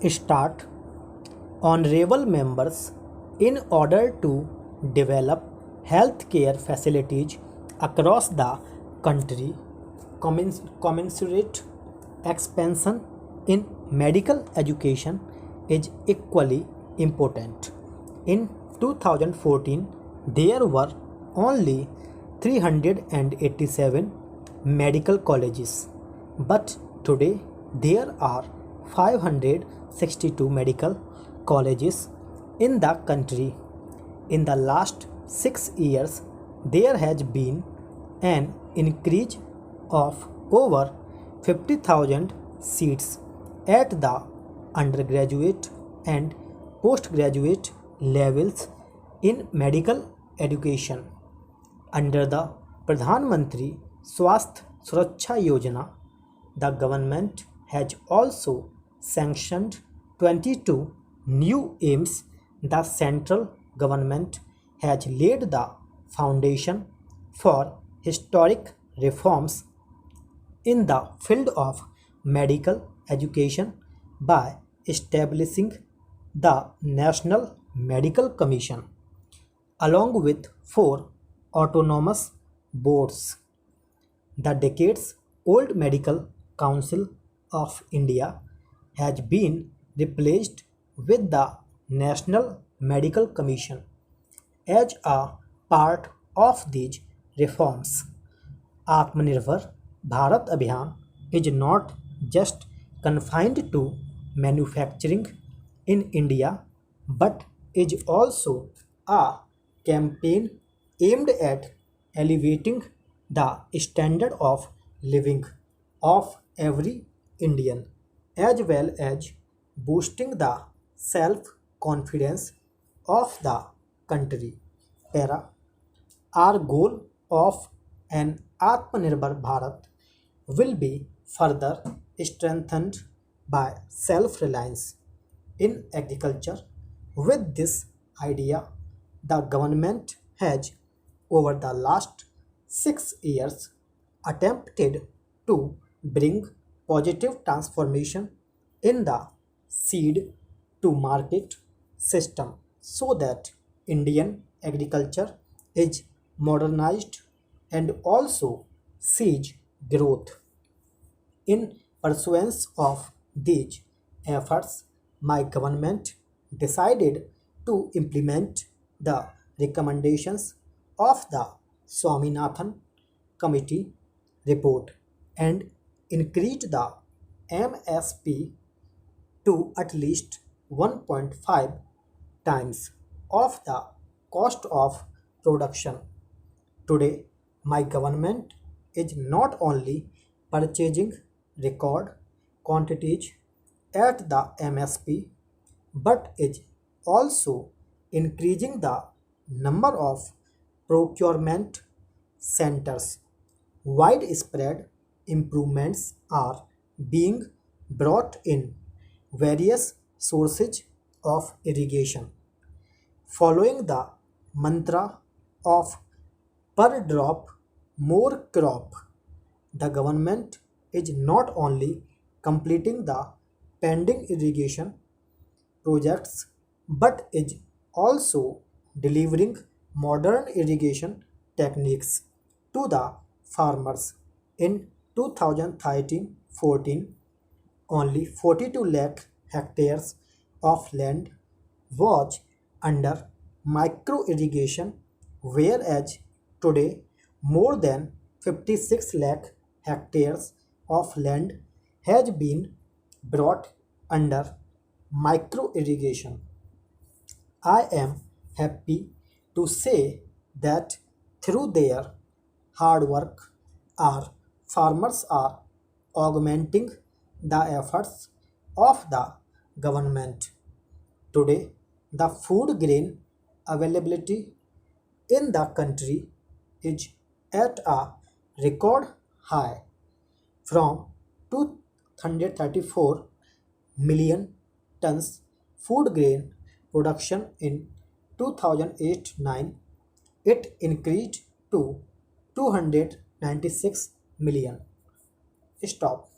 start. Honorable members, in order to develop healthcare facilities across the country, commensurate expansion in medical education is equally important. In 2014, there were only 387 medical colleges, but today there are 562 medical colleges in the country. In the last 6 years, there has been an increase of over 50,000 seats at the undergraduate and postgraduate levels in medical education. Under the Pradhan Mantri Swasth Suraksha Yojana, the government has also sanctioned 22 new aims. The central government has laid the foundation for historic reforms in the field of medical education by establishing the National Medical Commission along with four autonomous boards. The decades old Medical Council of India has been replaced with the National Medical Commission. As a part of these reforms, Atmanirbhar Bharat Abhiyan is not just confined to manufacturing in India but is also a campaign aimed at elevating the standard of living of every Indian as well as boosting the self confidence of the country. Para our goal of an Atmanirbhar Bharat will be further strengthened by self reliance in agriculture. With this idea, the government has, over the last 6 years, attempted to bring positive transformation in the seed to market system so that Indian agriculture is modernized and also sees growth. In pursuance of these efforts, my government decided to implement the recommendations of the Swaminathan Committee report and increased the MSP to at least 1.5 times of the cost of production. Today, my government is not only purchasing record quantities at the MSP but is also increasing the number of procurement centers. Widespread improvements are being brought in various sources of irrigation. Following the mantra of per drop more crop, the government is not only completing the pending irrigation projects but is also delivering modern irrigation techniques to the farmers. In 2013-14, only 42 lakh hectares of land was under micro irrigation, whereas today more than 56 lakh hectares of land has been brought under micro irrigation. I am happy to say that through their hard work, our farmers are augmenting the efforts of the government. Today, the food grain availability in the country is at a record high from 234 million tons food grain production in 2008-9, it increased to 296 million. Stop.